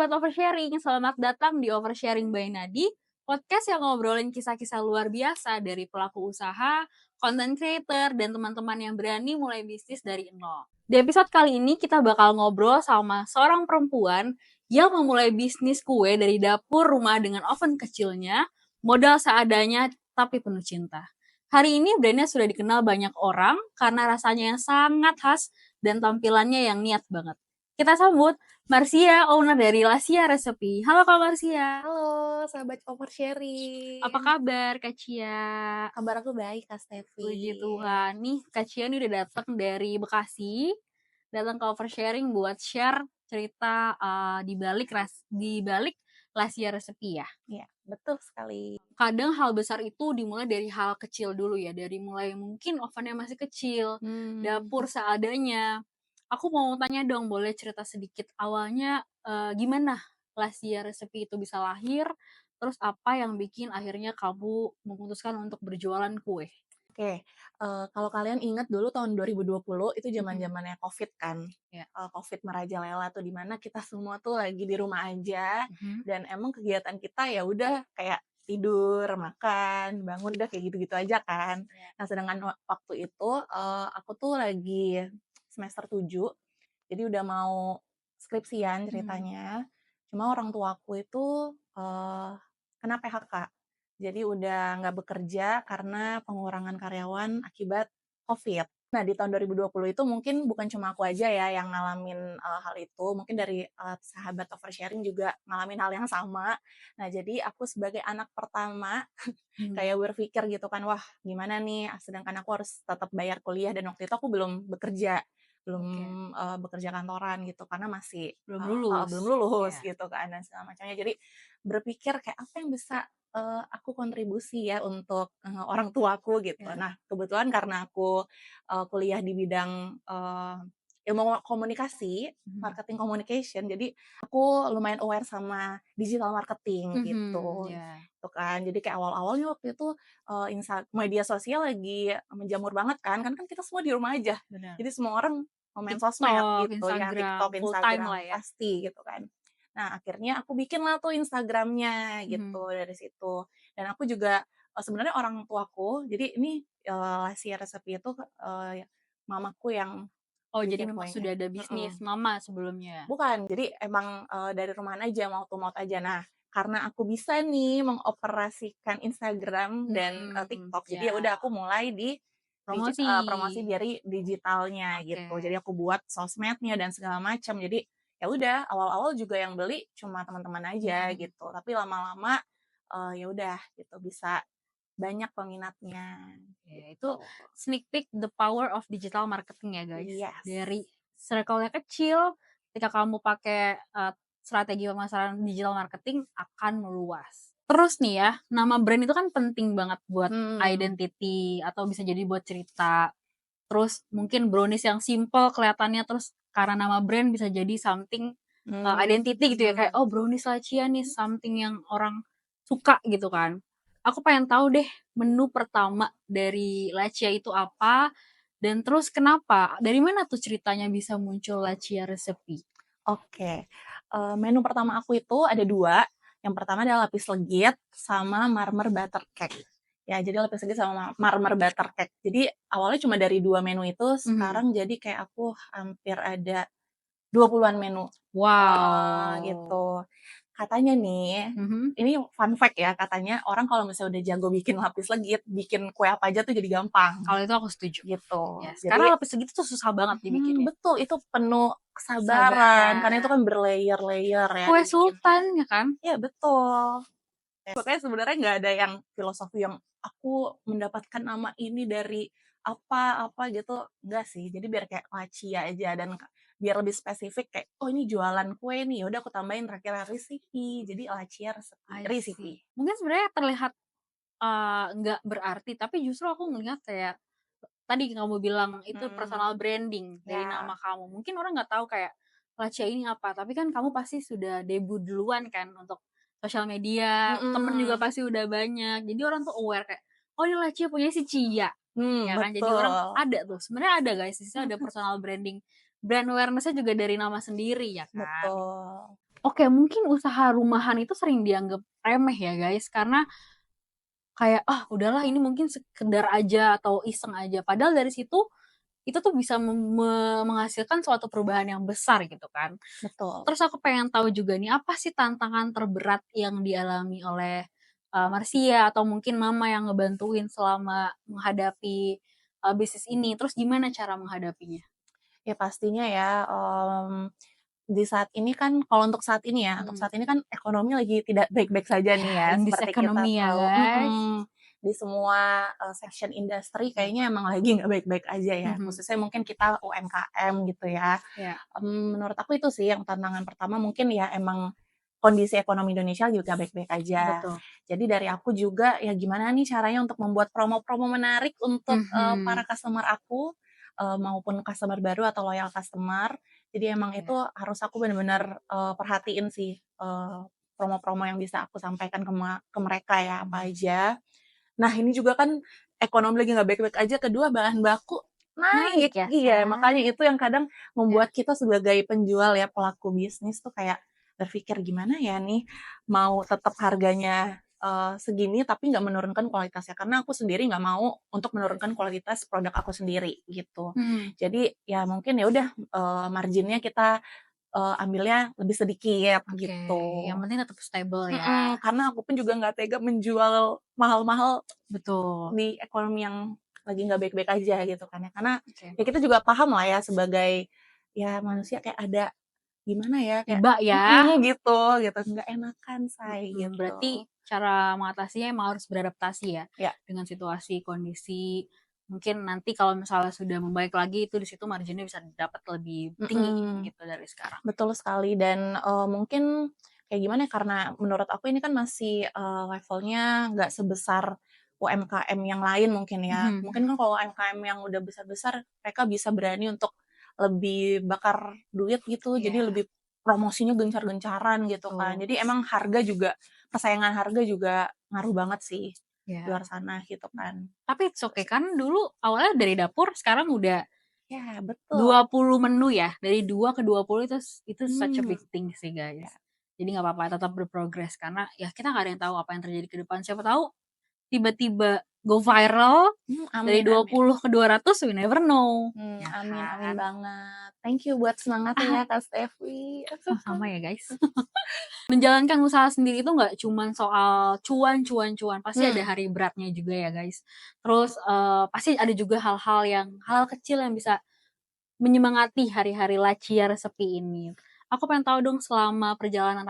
Sobat Oversharing, selamat datang di Oversharing by Nadi, podcast yang ngobrolin kisah-kisah luar biasa dari pelaku usaha, content creator, dan teman-teman yang berani mulai bisnis dari nol. Di episode kali ini kita bakal ngobrol sama seorang perempuan yang memulai bisnis kue dari dapur rumah dengan oven kecilnya, modal seadanya tapi penuh cinta. Hari ini brandnya sudah dikenal banyak orang karena rasanya yang sangat khas dan tampilannya yang niat banget. Kita sambut Marsia, owner dari Lasia Recipe. Halo Kak Marsia. Halo, sahabat Oversharing. Apa kabar Kak Cia? Kabar aku baik, Kak Stevi. Puji Tuhan. Nih Kak Cia ini udah datang dari Bekasi, datang ke Oversharing buat share cerita di balik Lasia Recipe ya. Iya, betul sekali. Kadang hal besar itu dimulai dari hal kecil dulu ya, dari mulai mungkin ovennya masih kecil, dapur seadanya. Aku mau tanya dong, boleh cerita sedikit awalnya gimana Lasia Recipe itu bisa lahir, terus apa yang bikin akhirnya kamu memutuskan untuk berjualan kue? Oke, kalau kalian ingat dulu tahun 2020 itu Mhm. zaman-zamannya Covid kan, Ya. Covid merajalela tuh, di mana kita semua tuh lagi di rumah aja, Mhm. dan emang kegiatan kita ya udah kayak tidur, makan, bangun, udah kayak gitu-gitu aja kan. Ya. Nah, sedangkan waktu itu, aku tuh lagi semester 7, jadi udah mau skripsian ceritanya. Cuma orang tuaku itu, kena PHK. Jadi udah nggak bekerja karena pengurangan karyawan akibat Covid. Nah, di tahun 2020 itu mungkin bukan cuma aku aja ya yang ngalamin, hal itu, mungkin dari, sahabat Oversharing juga ngalamin hal yang sama. Nah, jadi aku sebagai anak pertama kayak berpikir gitu kan, "Wah, gimana nih?" Sedangkan aku harus tetap bayar kuliah dan waktu itu aku belum bekerja, belum, Oke. bekerja kantoran gitu, karena masih Belum heeh, lulus. belum lulus Ya. gitu kan dan segala macamnya. Jadi berpikir kayak apa yang bisa, aku kontribusi ya untuk, orang tuaku gitu. Ya. Nah, kebetulan karena aku, kuliah di bidang, ilmu komunikasi, marketing communication, jadi aku lumayan aware sama digital marketing gitu. Ya. Tuh kan. Jadi kayak awal-awalnya waktu itu, media sosial lagi menjamur banget kan kita semua di rumah aja. Benar. Jadi semua orang main sosmed TikTok, gitu ya, Instagram, TikTok, full time Instagram, lah ya. pasti gitu kan. Nah, akhirnya aku bikinlah tuh Instagram-nya Mhm. gitu dari situ. Dan aku juga, sebenarnya orang tuaku, jadi ini, si Resepi itu, mamaku yang Oh, jadi bikin memang kuenya. sudah ada bisnis Mhm. mama sebelumnya? Bukan, jadi emang, dari rumahan aja, mouth to mouth aja. Nah, karena aku bisa nih mengoperasikan Instagram dan, TikTok, jadi ya Ya, udah aku mulai di promosi. promosi dari digitalnya Oke. gitu. Jadi aku buat sosmednya dan segala macam. Jadi ya udah, awal-awal juga yang beli cuma teman-teman aja Mhm. gitu, tapi lama-lama, ya udah gitu, bisa banyak peminatnya Ya, itu gitu. sneak peek the power of digital marketing ya, guys. Yes. Dari circle-nya kecil, ketika kamu pakai, strategi pemasaran digital marketing akan meluas. Terus nih ya, nama brand itu kan penting banget buat Hmm. identity atau bisa jadi buat cerita. Terus mungkin brownies yang simple kelihatannya, terus karena nama brand bisa jadi something, identity gitu ya, kayak, "Oh, brownies Lacia nih, something yang orang suka," gitu kan. Aku pengen tahu deh, menu pertama dari Lacia itu apa, dan terus kenapa? Dari mana tuh ceritanya bisa muncul Lacia Recipe? Oke, menu pertama aku itu ada 2, yang pertama adalah lapis legit sama marmer butter cake. Ya, jadi lapis legit sama marmer butter cake. Jadi awalnya cuma dari 2 menu itu, sekarang jadi kayak aku hampir ada 20-an menu, Wow. gitu. Katanya nih, Mhm. ini fun fact ya, katanya orang kalau misalnya udah jago bikin lapis legit, bikin kue apa aja tuh jadi gampang, Kalau itu aku setuju. gitu. Yes, karena Jadi lapis segitu tuh susah banget dibikinnya. betul, itu penuh kesabaran, karena itu Kesabaran. kan berlayer-layer ya Kue dibikinnya. sultan ya kan? Iya, betul. Makanya sebenarnya nggak ada yang filosofi yang, "Aku mendapatkan nama ini dari apa gitu," enggak sih. Jadi biar kayak Lacia aja dan biar lebih spesifik kayak, "Oh, ini jualan kue nih, ya udah aku tambahin terakhir recipe." Jadi Lacia I recipe. see. Mungkin sebenarnya terlihat, nggak berarti, tapi justru aku ngelihat kayak, tadi kamu bilang itu Mhm, personal branding dari nama ya, kamu. Mungkin orang nggak tahu kayak, Lacia ini apa, tapi kan kamu pasti sudah debut duluan kan untuk sosial media, temen juga mhm, pasti udah banyak, jadi orang tuh aware kayak, "Oh, ini Lacia punya si Cia," ya kan. Jadi orang betul, ada tuh, sebenarnya ada guys, di situ ada personal branding, brand awareness-nya juga dari nama sendiri ya kan. betul. Oke, mungkin usaha rumahan itu sering dianggap remeh ya guys, karena kayak, "Ah udahlah ini mungkin sekedar aja atau iseng aja." Padahal dari situ, itu tuh bisa menghasilkan suatu perubahan yang besar gitu kan. Betul. Terus aku pengen tahu juga nih, apa sih tantangan terberat yang dialami oleh, Marsia atau mungkin Mama yang ngebantuin selama menghadapi, bisnis ini? Terus gimana cara menghadapinya? Ya pastinya ya, di saat ini kan kalau untuk saat ini ya, untuk Mhm. saat ini kan ekonomi lagi tidak baik-baik saja Ya, nih ya, indeks seperti kita ekonomi ya tahu guys. di semua, section industri Mhm. kayaknya emang lagi nggak baik-baik aja ya, Mhm. khususnya mungkin kita UMKM gitu ya. Ya, Menurut aku itu sih yang tantangan pertama mungkin ya emang kondisi ekonomi Indonesia juga baik-baik aja. betul. Jadi dari aku juga ya gimana nih caranya untuk membuat promo-promo menarik untuk, para Mhm. customer aku, maupun customer baru atau loyal customer. Jadi emang itu Iya. harus aku bener-bener, perhatiin sih, promo-promo yang bisa aku sampaikan ke mereka ya, apa Mhm. aja. Nah ini juga kan ekonomi lagi nggak baik-baik aja, kedua bahan baku Naik naik. ya Iya, makanya kan? itu yang kadang Ya. membuat kita sebagai penjual ya, pelaku bisnis tuh kayak berpikir, "Gimana ya nih, mau tetap harganya, segini tapi nggak menurunkan kualitasnya." Karena aku sendiri nggak mau untuk menurunkan kualitas produk aku sendiri, gitu. Mhm. Jadi ya mungkin ya udah, margin-nya kita, ambilnya lebih sedikit, Oke, gitu. yang penting tetap stable ya. Karena aku pun juga nggak tega menjual mahal-mahal Betul. di ekonomi yang lagi nggak baik-baik aja gitu kan ya. Karena Oke. ya kita juga paham lah ya sebagai ya manusia kayak ada gimana ya, kayak Iba ya. gitu, nggak enakan say Berarti gitu. cara mengatasinya emang harus beradaptasi ya, Ya, dengan situasi, kondisi. Mungkin nanti kalau misalnya sudah membaik lagi, itu di situ marginnya bisa didapat lebih tinggi mhm, gitu dari sekarang. betul sekali dan, mungkin kayak gimana ya, karena menurut aku ini kan masih, levelnya nggak sebesar UMKM yang lain mungkin ya. Mhm. Mungkin kan kalau UMKM yang udah besar-besar, mereka bisa berani untuk lebih bakar duit gitu, Iya, jadi lebih promosinya gencar-gencaran gitu kan. betul. Jadi emang harga juga persaingan harga juga ngaruh banget sih di Ya. luar sana gitu kan. Tapi it's okay Terus kan dulu awalnya dari dapur, sekarang udah ya betul, 20 menu ya, dari 2 ke 20 itu such a mmm, big thing sih ya, guys. Jadi nggak apa-apa tetap berprogres karena ya kita nggak ada yang tahu apa yang terjadi ke depan. Siapa tahu tiba-tiba go viral dari amin amin. 20 ke 200 we never know, ya Amin amin kan? banget. Thank you buat semangatnya ya Kak Stefi. Sama-sama ya guys. Menjalankan usaha sendiri itu nggak cuman soal cuan cuan cuan, pasti ada Mmm, hari beratnya juga ya guys. Terus, pasti ada juga hal kecil yang bisa menyemangati hari-hari Laciar sepi ini. Aku pengen tahu dong selama perjalanan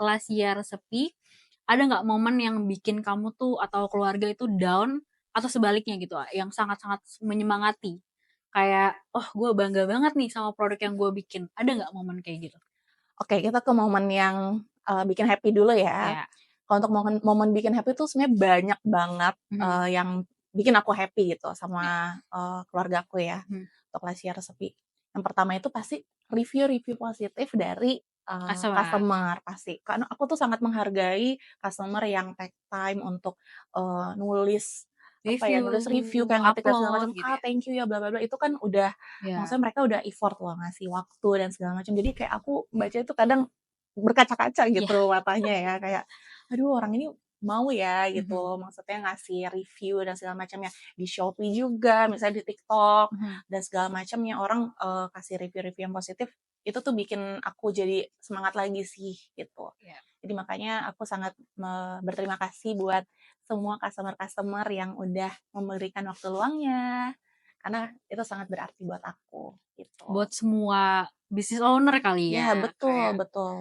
Lasiar sepi, ada nggak momen yang bikin kamu tuh atau keluarga itu down atau sebaliknya gitu, yang sangat-sangat menyemangati? Kayak, "Oh, gue bangga banget nih sama produk yang gue bikin." Ada nggak momen kayak gitu? oke kita ke momen yang, bikin happy dulu ya. Iya. Kalau untuk momen momen bikin happy tuh sebenarnya banyak banget, Mhm. yang bikin aku happy gitu Iya. sama, keluarga aku ya, Mhm. untuk Lasiar Sepi. Yang pertama itu pasti review-review positif dari, Customer. customer pasti. Karena aku tuh sangat menghargai customer yang take time untuk, nulis apa ya, Review, nulis review kayak ngetik dan segala upload macam, gitu ya? Thank you ya bla bla bla." Itu kan udah Iya. maksudnya mereka udah effort loh ngasih waktu dan segala macam. Jadi kayak aku baca itu kadang berkaca-kaca Iya. gitu matanya ya, kayak, "Aduh orang ini mau ya," Mhm. gitu, maksudnya ngasih review dan segala macamnya. Di Shopee juga, misalnya di TikTok, Mhm. dan segala macamnya orang, kasih review-review yang positif, itu tuh bikin aku jadi semangat lagi sih, gitu. Iya. Jadi makanya aku sangat berterima kasih buat semua customer-customer yang udah memberikan waktu luangnya, karena itu sangat berarti buat aku, gitu. Buat semua business owner kali Ya, ya, betul kayak betul.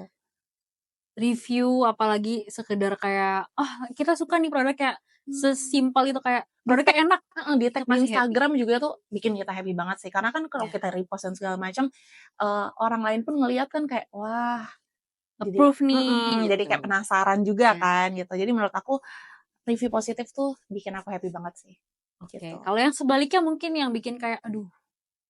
review apalagi sekedar kayak, "Oh, kita suka nih produk," kayak Mmm. sesimpel itu kayak, Di-tag "Produknya enak," heeh, di-tag itu di pasti happy. Instagram juga tuh bikin kita happy banget sih. Karena kan kalau Iya, kita repost dan segala macam, orang lain pun ngelihat kan kayak, wah jadi approve nih jadi gitu. kayak penasaran juga Iya, kan gitu. Jadi menurut aku review positif tuh bikin aku happy banget sih, oke. gitu. Kalau yang sebaliknya mungkin yang bikin kayak, aduh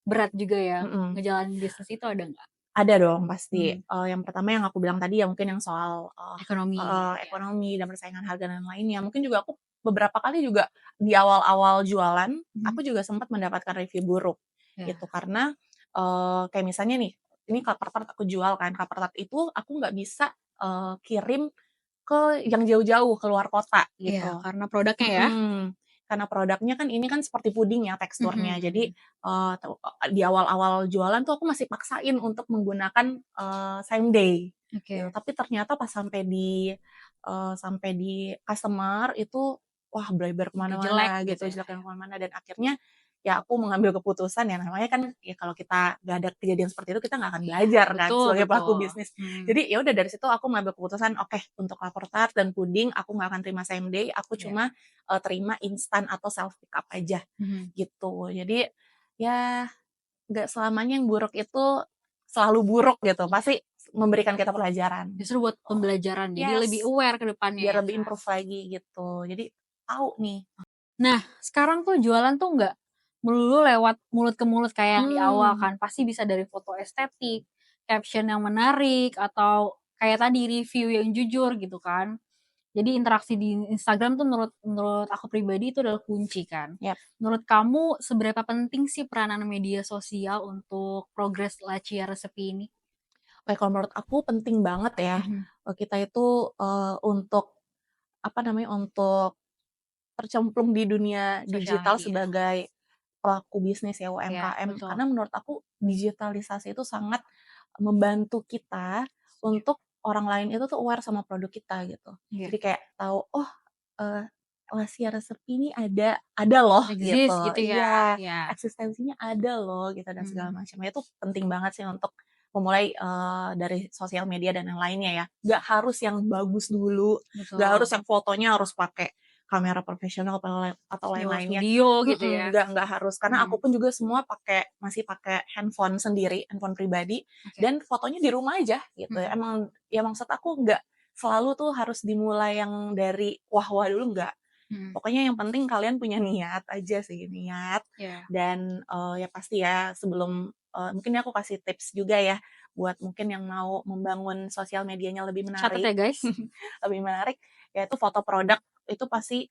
berat juga ya Mhm. ngejalanin bisnis itu ada nggak? Ada dong pasti, Mhm, yang pertama yang aku bilang tadi ya mungkin yang soal, ekonomi, ya. ekonomi dan persaingan harga dan lainnya. Mungkin juga aku beberapa kali juga di awal-awal jualan, Mhm, aku juga sempat mendapatkan review buruk ya. gitu. Karena, kayak misalnya nih, ini cover tart aku jual kan, cover tart itu aku nggak bisa, kirim ke yang jauh-jauh, ke luar kota Iya, gitu. karena produknya ya? Mhm, karena produknya kan ini kan seperti puding ya teksturnya. Jadi, Mhm. di awal-awal jualan tuh aku masih paksain untuk menggunakan, same day gitu. Oke. Tapi ternyata pas sampai di customer itu, wah bleber ke Udah jelek mana-mana gitu gitu, ya? jelek yang ke mana-mana dan akhirnya ya aku mengambil keputusan ya namanya kan ya kalau kita nggak ada kejadian seperti itu kita nggak akan Iya, belajar kan betul sebagai pelaku betul. bisnis. Mhm, Jadi ya udah dari situ aku mengambil keputusan, oke untuk lapor tart dan puding aku nggak akan terima same day, aku iya. cuma, terima instan atau self pick up aja Mhm. gitu. Jadi ya nggak selamanya yang buruk itu selalu buruk gitu, Iya, pasti memberikan kita pelajaran justru buat gitu. pembelajaran, jadi lebih Yes, aware ke depannya biar ya, lebih Kak? improve lagi gitu. Jadi tahu nih. Nah, sekarang tuh jualan tuh nggak melulu lewat mulut ke mulut kayak yang di awal Mmm, kan, pasti bisa dari foto estetik, caption yang menarik, atau kayak tadi review yang jujur gitu kan. Jadi interaksi di Instagram tuh menurut menurut aku pribadi itu adalah kunci kan. yap. Menurut kamu seberapa penting sih peranan media sosial untuk progres Lacia Resepi ini? Oke, kalau menurut aku penting banget ya, Mhm, kita itu, untuk, apa namanya, untuk tercemplung di dunia sosial digital media. sebagai pelaku bisnis ya, Iya, UMKM. betul. Karena menurut aku digitalisasi itu sangat membantu kita Setuju. untuk orang lain itu tuh aware sama produk kita gitu. Iya, Jadi kayak tahu, "Oh, eee, rahasia resep ini ada loh," exist gitu. gitu ya? Iya, Iya. eksistensinya ada loh gitu dan segala Mhm, macamnya. Itu penting banget sih untuk memulai, dari sosial media dan yang lainnya ya. Nggak harus yang bagus dulu, nggak harus betul. yang fotonya harus pakai kamera profesional atau Sewa lain-lainnya. studio gitu ya? Nggak harus, karena Mhm, aku pun juga semua masih pakai handphone sendiri, handphone pribadi, oke. dan fotonya di rumah aja gitu ya. Mhm, Emang ya maksud aku nggak selalu tuh harus dimulai yang dari wah-wah dulu, nggak. mhm, Pokoknya yang penting kalian punya niat aja sih, niat iya. dan, ya pasti ya sebelum mungkin aku kasih tips juga ya, buat mungkin yang mau membangun sosial medianya lebih Catat menarik ya guys. lebih menarik, yaitu foto produk itu pasti,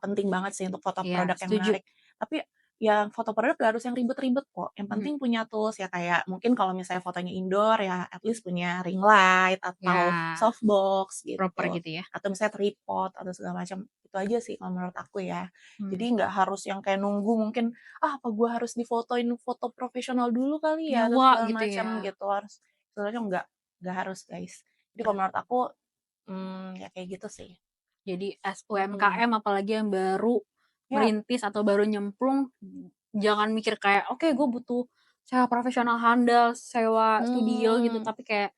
penting banget sih untuk foto Iya, produk yang setuju. menarik. Tapi yang foto produk gak harus yang ribet-ribet kok, yang Mhm, penting punya tools ya kayak mungkin kalau misalnya fotonya indoor ya at least punya ring light atau ya softbox proper gitu, gitu ya? atau misalnya tripod atau segala macam. Itu aja sih kalau menurut aku ya. Mmm, Jadi nggak harus yang kayak nunggu mungkin, "Ah, apa gua harus difotoin foto profesional dulu kali ya?" Atau nyewa segala gitu ya? macam gitu, sebenarnya nggak harus guys. Jadi Iya. kalau menurut aku, ya kayak gitu sih. Jadi as Mhm. UMKM apalagi yang baru Yap, merintis atau baru nyemplung, jangan mikir kayak, "Oke gue butuh sewa profesional handal, sewa studio," gitu, mmm, tapi kayak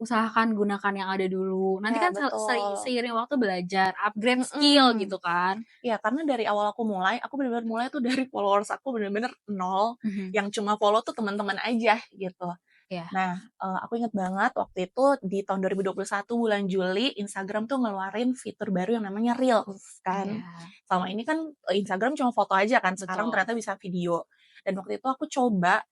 usahakan gunakan yang ada dulu. Nanti ya kan betul, seiring waktu belajar, upgrade skill mhm. gitu kan. Iya, karena dari awal aku mulai, aku bener-bener mulai tuh dari followers aku bener-bener nol, Mhm, yang cuma follow tuh teman-teman aja gitu. iya. Nah, aku inget banget waktu itu di tahun 2021 bulan Juli, Instagram tuh ngeluarin fitur baru yang namanya Reels kan. Iya, Selama ini kan, Instagram cuma foto aja kan, sekarang betul. ternyata bisa video. Dan waktu itu aku coba,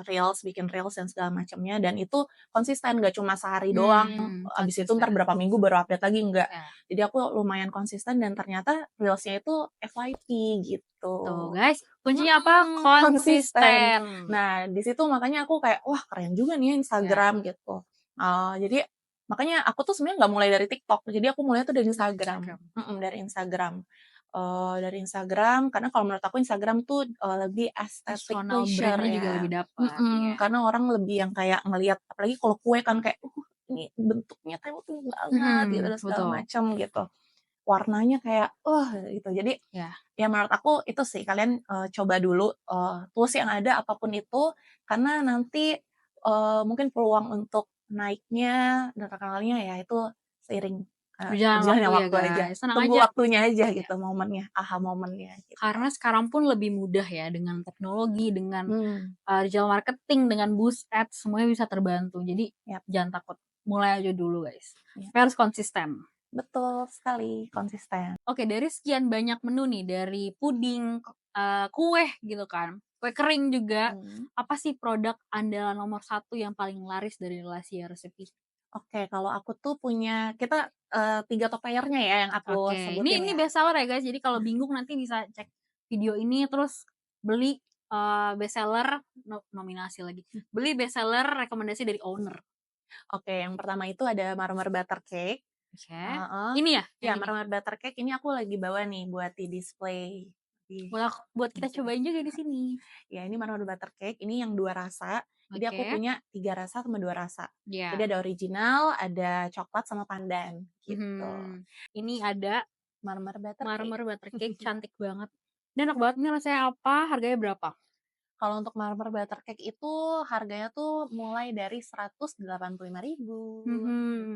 Reels, bikin Reels dan segala macamnya, dan itu konsisten, nggak cuma sehari doang, abis itu Konsisten. entar berapa minggu baru update lagi, enggak. Ya, Jadi aku lumayan konsisten dan ternyata Reels-nya itu FYP gitu. tuh guys, kuncinya apa? Konsisten. Konsisten. Nah, di situ makanya aku kayak, "Wah, keren juga nih ya Ya, Instagram," gitu. Jadi makanya aku tuh sebenarnya nggak mulai dari TikTok, jadi aku mulai tuh dari dari Instagram, Instagram. dari Instagram. Dari Instagram karena kalau menurut aku Instagram tuh, lebih aesthetic Personal pleasure brand-nya juga ya, lebih dapat, iya. karena orang lebih yang kayak ngelihat apalagi kalau kue kan kayak, ini bentuknya tuh banget," gitu dan segala Betul, macam gitu. Warnanya kayak, gitu. Jadi ya. ya menurut aku itu sih kalian, coba dulu, tools yang ada apapun itu, karena nanti, mungkin peluang untuk naiknya dan terkenalnya ya itu seiring, Berjalan waktu berjalannya ya waktu aja. guys, tenang Tunggu aja. waktunya aja Iya, gitu momennya, aha momennya gitu. karena sekarang pun lebih mudah ya dengan teknologi, dengan, Mmm, digital marketing, dengan boost ads, semuanya bisa terbantu. Jadi yap, jangan takut, mulai aja dulu guys. iya, Tapi harus konsisten. betul sekali, konsisten. Oke, dari sekian banyak menu nih, dari puding, kue gitu kan, kue kering juga, Mhm. apa sih produk andalan nomor satu yang paling laris dari Rahasia Resepi? Oke, kalau aku tuh punya kita, 3 top layer-nya ya yang aku Oke, sebutin ini ya. best seller ya guys, jadi kalau bingung nanti bisa cek video ini terus beli. bestseller nominasi lagi. Beli bestseller rekomendasi dari owner. Oke, yang pertama itu ada marmer butter cake. Oke. Heeh. Ini ya? Ya, Yang ini? marmer butter cake ini aku lagi bawa nih buat di display di Buat kita sini. cobain juga di sini. Ya, ini marmer butter cake, ini yang 2 rasa. Jadi aku Oke. punya 3 rasa sama 2 rasa. Ya. Jadi ada original, ada coklat sama pandan gitu. Ini ada Marmer butter cake. marmer butter cake cantik banget. Ini enak banget, ini rasanya apa? Harganya berapa? Kalau untuk marmer butter cake itu harganya tuh mulai dari 185.000.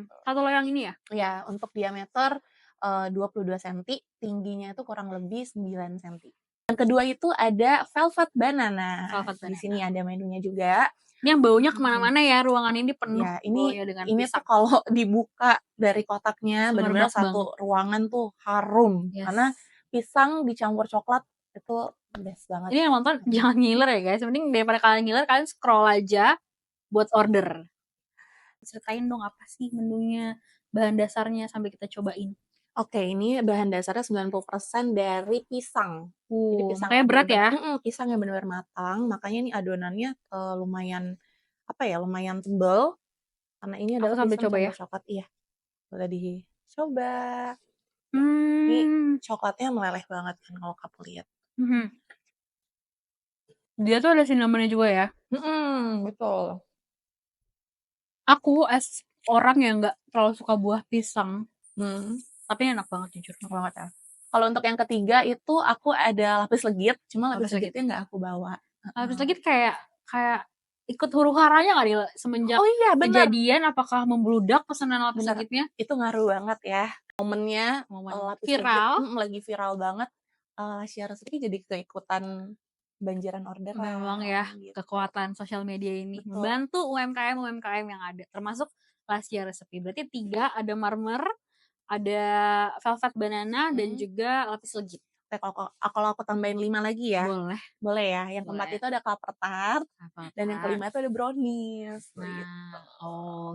Satu loyang ini ya? Ya, untuk diameter 22 cm, tingginya itu kurang lebih 9 cm. Yang kedua itu ada velvet banana. Velvet Di banana. sini ada menunya juga. Ini yang baunya kemana-mana ya, ruangan ini penuh Ya, baunya dengan ini tuh pisang. kalau dibuka dari kotaknya benar-benar Semerbak satu ruangan tuh harum. Yes. Karena pisang dicampur coklat itu best banget. Ini yang nonton jangan ngiler ya guys, mending daripada kalian ngiler, kalian scroll aja buat order. Ceritain dong apa sih menunya, bahan dasarnya sambil kita cobain. Oke, ini bahan dasarnya 90% dari pisang. Jadi pisang Makanya yang berat ya? pisang yang benar-benar matang, makanya ini adonannya lumayan apa ya, lumayan tebal. Karena ini Aku adalah sambil pisang coba ya. campur coklat. Iya, boleh dicoba. Ini Hmm. coklatnya meleleh banget kan kalau kamu lihat. Dia tuh ada cinnamonnya juga ya. Betul. Aku as orang yang nggak terlalu suka buah pisang, tapi enak banget jujur. Enak banget ya. Kalau untuk yang ketiga itu aku ada lapis legit, cuma lapis Lapis legit. legitnya nggak aku bawa. Lapis legit kayak ikut huru-haranya nggak nih semenjak Oh iya, bener. kejadian, apakah membludak pesanan lapis Bener. legitnya? Itu ngaruh banget ya. Momennya lapis legit Viral. lagi viral banget. Share Resmi jadi keikutan banjiran orderan. Memang ya, gitu. kekuatan sosial media ini Betul. membantu UMKM yang ada, termasuk Lasya Recipe. Berarti 3, ada marmer, ada velvet banana, dan juga lapis legit. Kalau aku tambahin 5 lagi ya. Boleh. Boleh ya. Yang keempat itu ada klaper tart. Dan yang kelima itu ada brownies. Nah,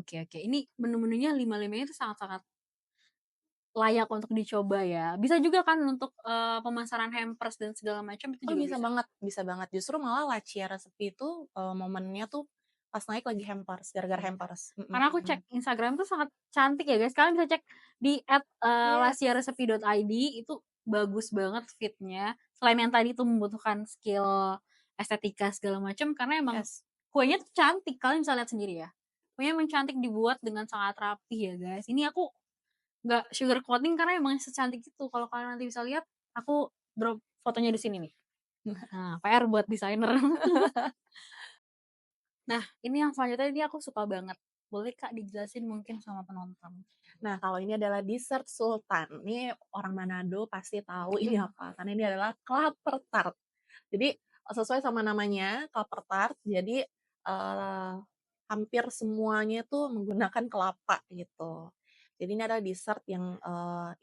oke. Ini menu-menunya 5-5-nya itu sangat-sangat layak untuk dicoba ya. Bisa juga kan untuk pemasaran hampers dan segala macam itu juga bisa banget, bisa banget. Justru malah Lasya Recipe itu momennya tuh pas naik lagi hampers, gara-gara hampers. Karena aku cek Instagram tuh sangat cantik ya guys. Kalian bisa cek di @lasyaresepi.id, itu bagus banget fitnya. Selain yang tadi tuh membutuhkan skill estetika segala macam, karena emang kuenya tuh cantik. Kalian bisa lihat sendiri ya. Kuenya emang cantik, dibuat dengan sangat rapi ya guys. Ini aku nggak sugar coating karena emang secantik itu. Kalau kalian nanti bisa lihat, aku drop fotonya di sini nih. Nah, PR buat desainer. Nah, ini yang selanjutnya ini aku suka banget. Boleh Kak dijelasin mungkin sama penonton? Nah, kalau ini adalah dessert sultan. Ini orang Manado pasti tahu ini apa. Karena ini adalah klaper tart. Jadi sesuai sama namanya, klaper tart. Jadi hampir semuanya tuh menggunakan kelapa gitu. Jadi ini adalah dessert yang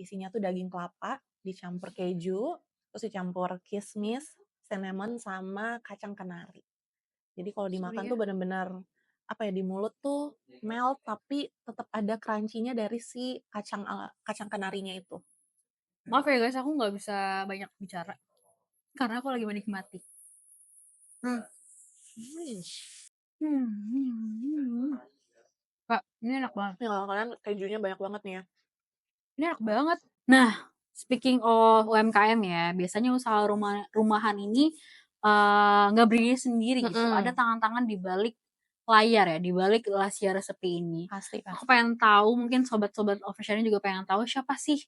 isinya tuh daging kelapa dicampur keju, terus dicampur kismis, cinnamon sama kacang kenari. Jadi kalau dimakan tuh benar-benar apa ya, di mulut tuh melt tapi tetap ada crunchy-nya dari si kacang kenarinya itu. Maaf ya guys, aku nggak bisa banyak bicara karena aku lagi menikmati. Kak, ini enak banget. Nih kalau kalian kejunya banyak banget nih ya. Ini enak banget. Nah, speaking of UMKM ya, biasanya usaha rumahan ini nggak berdiri sendiri gitu. Ada tangan-tangan di balik layar ya, di balik Lasya Resepi ini. Pasti. Aku pengen tahu, mungkin sobat-sobat oversharing juga pengen tahu siapa sih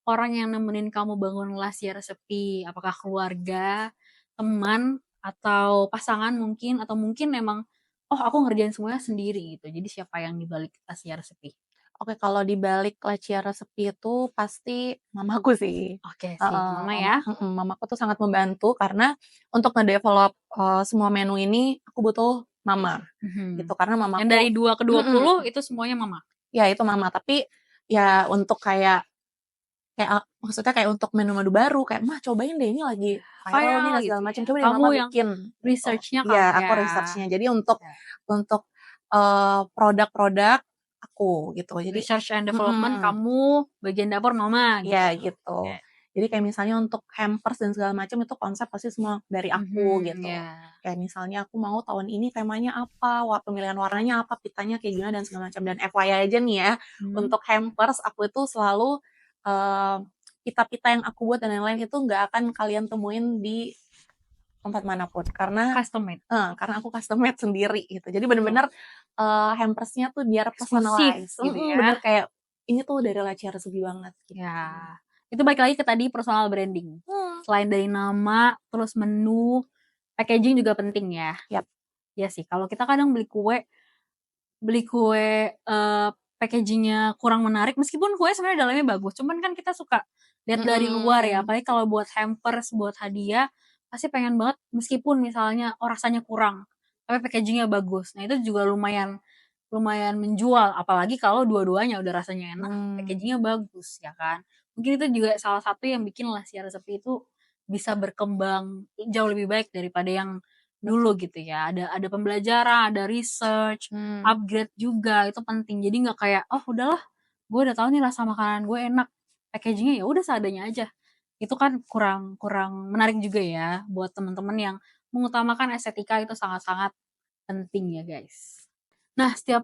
orang yang nemenin kamu bangun Lasya Resepi? Apakah keluarga, teman, atau pasangan mungkin, atau mungkin memang aku ngerjain semuanya sendiri gitu. Jadi siapa yang di balik Lasya Resepi? Oke, kalau di balik Lasya Resepi itu pasti mamaku sih. Oke sih, mama ya. Mamaku tuh sangat membantu karena untuk ngedevelop semua menu ini aku butuh mama. Gitu karena mamaku yang dari 2 ke 20 itu semuanya mama. Ya itu mama, tapi ya untuk kayak maksudnya kayak untuk menu-menu baru kayak, "Mah cobain deh ini lagi viral nih dan segala macam, coba deh Kamu mama yang bikin." research-nya Iya, kamu aku ya. research-nya. Jadi untuk produk-produk aku gitu. Jadi research and development kamu, bagian dapur mama gitu. ya gitu. Jadi kayak misalnya untuk hampers dan segala macam itu konsep pasti semua dari aku gitu. Ya. Kayak misalnya aku mau tahun ini temanya apa, pemilihan warnanya apa, pitanya kayak gimana dan segala macam. Dan FYI aja nih ya, untuk hampers aku itu selalu pita-pita yang aku buat dan lain-lain itu nggak akan kalian temuin di tempat manapun karena Custom made. karena aku custom made sendiri gitu. Jadi bener-bener hampersnya tuh biar Eksklusif personalize. gitu ya. Bener kayak ini tuh dari Lacia Resepi banget gitu. Ya. Itu balik lagi ke tadi personal branding. Selain dari nama, terus menu, packaging juga penting ya. Yap. Iya sih, kalau kita kadang beli kue packagingnya kurang menarik, meskipun kue sebenarnya dalamnya bagus, cuman kan kita suka lihat dari luar ya, apalagi kalau buat hampers, buat hadiah, pasti pengen banget meskipun misalnya rasanya kurang, tapi packagingnya bagus. Nah itu juga lumayan menjual, apalagi kalau dua-duanya udah rasanya enak, packagingnya bagus ya kan. Mungkin itu juga salah satu yang bikin Lacia Resepi itu bisa berkembang jauh lebih baik daripada yang dulu gitu ya. Ada pembelajaran, ada research, upgrade juga itu penting. Jadi nggak kayak oh udahlah, gue udah tahu nih rasa makanan gue enak, packagingnya ya udah seadanya aja. Itu kan kurang menarik juga ya buat teman-teman yang mengutamakan estetika itu sangat-sangat penting ya guys. Nah, setiap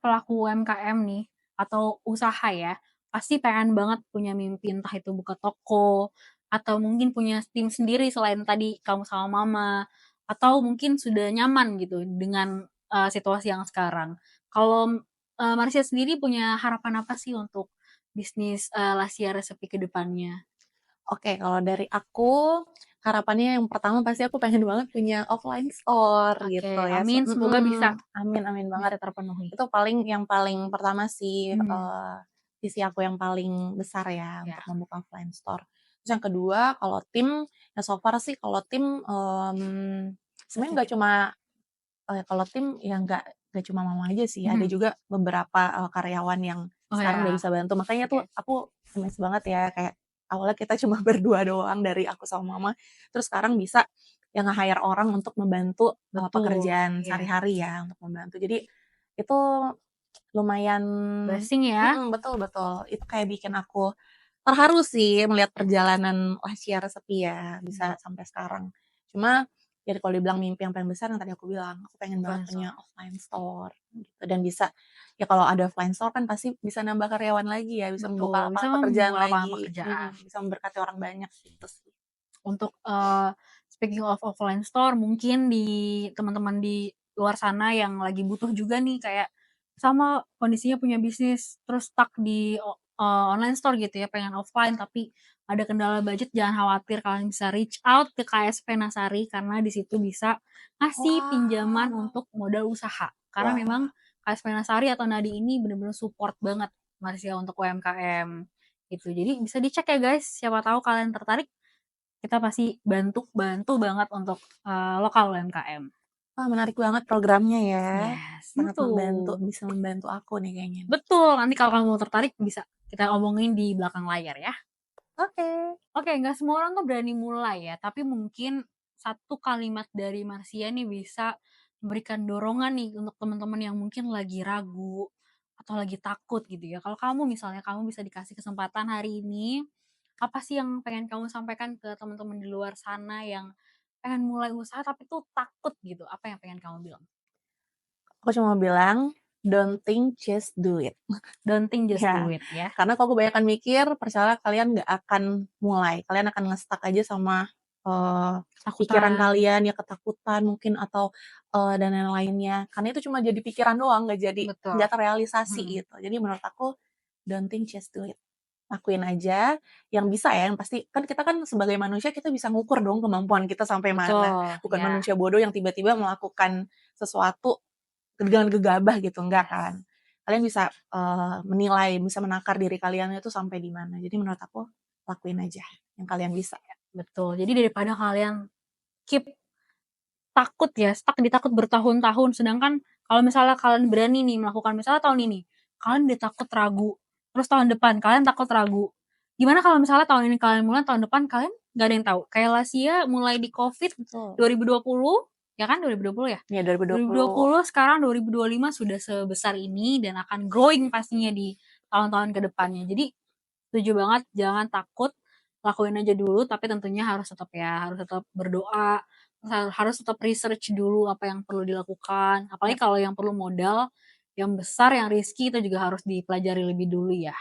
pelaku UMKM nih atau usaha ya, pasti pengen banget punya mimpi entah itu buka toko atau mungkin punya tim sendiri selain tadi kamu sama mama atau mungkin sudah nyaman gitu dengan situasi yang sekarang. Kalau Marsha sendiri punya harapan apa sih untuk bisnis Lacia Resepi ke depannya? Oke, kalau dari aku, harapannya yang pertama pasti aku pengen banget punya offline store Oke, gitu ya. amin semoga Amin amin bisa banget. terpenuhi. Itu yang paling pertama sih, Mhm, visi aku yang paling besar ya ya, untuk membuka offline store. Terus yang kedua, kalau tim, ya so far sih kalau tim, sebenarnya nggak cuma kalau tim ya nggak cuma mama aja sih, ada mhm. juga beberapa, karyawan yang Oh sekarang udah ya, bisa bantu. Makanya tuh oke, aku amazed banget ya, kayak awalnya kita cuma berdua doang dari aku sama mama, terus sekarang bisa yang nge-hire orang untuk membantu, betul, pekerjaan iya. sehari-hari ya, untuk membantu. Jadi itu lumayan Blessing ya. betul betul. Itu kayak bikin aku terharu sih melihat perjalanan Lahsia Resepi ya, bisa sampai sekarang. Cuma, ya kalau dibilang mimpi yang paling besar yang tadi aku bilang, aku pengen banget Offline punya store. offline store gitu dan bisa ya kalau ada offline store kan pasti bisa nambah karyawan lagi ya, bisa membuka Betul, bisa lapangan pekerjaan membuka lapangan lagi, pekerjaan. bisa memberkati orang banyak gitu sih. Untuk, speaking of offline store mungkin di teman-teman di luar sana yang lagi butuh juga nih kayak sama kondisinya punya bisnis terus stuck di online store gitu ya, pengen offline tapi ada kendala budget, jangan khawatir kalian bisa reach out ke KSP Nasari karena di situ bisa ngasih pinjaman Wah untuk modal usaha. Karena wah, memang KSP Nasari atau Nadi ini bener-bener support banget Marsya untuk UMKM gitu. Jadi bisa dicek ya guys, siapa tahu kalian tertarik kita pasti bantu bantu banget untuk, lokal UMKM. wah menarik banget programnya ya, Yes, sangat gitu. bisa membantu aku nih kayaknya nih. Betul, nanti kalau kamu tertarik bisa kita omongin di belakang layar ya. Oke. Oke, nggak semua orang tuh berani mulai ya, tapi mungkin satu kalimat dari Marsia nih bisa memberikan dorongan nih untuk teman-teman yang mungkin lagi ragu atau lagi takut gitu ya. Kalau kamu misalnya kamu bisa dikasih kesempatan hari ini, apa sih yang pengen kamu sampaikan ke teman-teman di luar sana yang pengen mulai usaha tapi tuh takut gitu? Apa yang pengen kamu bilang? Aku cuma bilang, "Don't think, just do it." Don't think, just do Ya, it ya. karena kalau kebanyakan mikir, percayalah kalian nggak akan mulai. Kalian akan nge-stuck aja sama, pikiran Ketakutan, kalian, ya ketakutan mungkin atau, dan lain-lainnya. Karena itu cuma jadi pikiran doang, betul. nggak terrealisasi Mhm, gitu. Jadi menurut aku, don't think, just do it. Lakuin aja yang bisa ya, yang pasti kan kita kan sebagai manusia kita bisa ngukur dong kemampuan kita sampai mana. betul, Bukan ya, manusia bodoh yang tiba-tiba melakukan sesuatu dengan gegabah gitu, enggak kan. yes. Kalian bisa, menilai, bisa menakar diri kalian itu sampai di mana. Jadi menurut aku, lakuin aja yang kalian bisa. Betul, jadi daripada kalian keep takut ya, stuck di takut bertahun-tahun, sedangkan kalau misalnya kalian berani nih melakukan misalnya tahun ini, kalian udah takut ragu, terus tahun depan kalian takut ragu, gimana kalau misalnya tahun ini kalian mulai, tahun depan kalian nggak ada yang tahu, kayak Lasya mulai di Covid Betul. 2020, ya kan 2020 ya? Iya 2020. 2020 sekarang 2025 sudah sebesar ini dan akan growing pastinya di tahun-tahun ke depannya. Jadi setuju banget, jangan takut, lakuin aja dulu, tapi tentunya harus tetap berdoa, harus tetap research dulu apa yang perlu dilakukan, apalagi Ya, kalau yang perlu modal yang besar, yang risky itu juga harus dipelajari lebih dulu ya,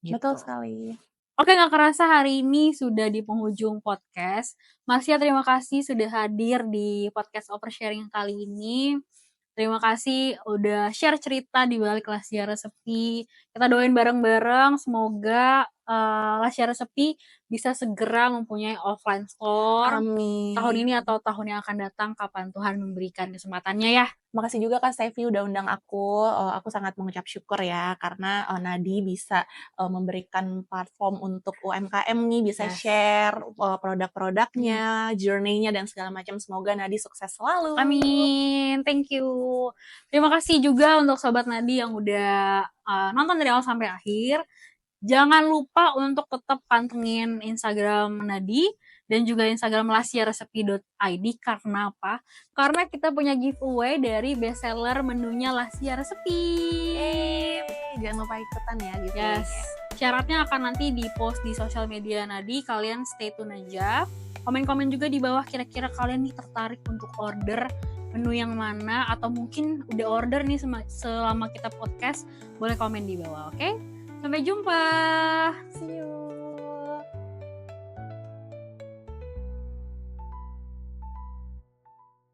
betul gitu. sekali. Oke, nggak kerasa hari ini sudah di penghujung podcast. Marsha, terima kasih sudah hadir di podcast Oversharing kali ini. Terima kasih udah share cerita di balik Lahsia Resepi. Kita doain bareng-bareng semoga Lahsia Resepi bisa segera mempunyai offline store tahun Amin. ini atau tahun yang akan datang kapan Tuhan memberikan kesempatannya ya. Makasih juga Kak Stevi udah undang aku sangat mengucap syukur ya karena, Nadi bisa, memberikan platform untuk UMKM nih, bisa Yes. share, produk-produknya, journey-nya dan segala macam. Semoga Nadi sukses selalu. Amin, thank you. Terima kasih juga untuk Sobat Nadi yang udah nonton dari awal sampai akhir. Jangan lupa untuk tetap pantengin Instagram Nadi dan juga Instagram lasiaresepi.id. Karena apa? Karena kita punya giveaway dari bestseller menunya Lasia Resepi. Jangan lupa ikutan ya Yes, giveaway-nya. syaratnya akan nanti di-post di sosial media Nadi. Kalian stay tune aja. Komen-komen juga di bawah kira-kira kalian nih tertarik untuk order menu yang mana atau mungkin udah order nih selama kita podcast, boleh komen di bawah, oke? Sampai jumpa. See you.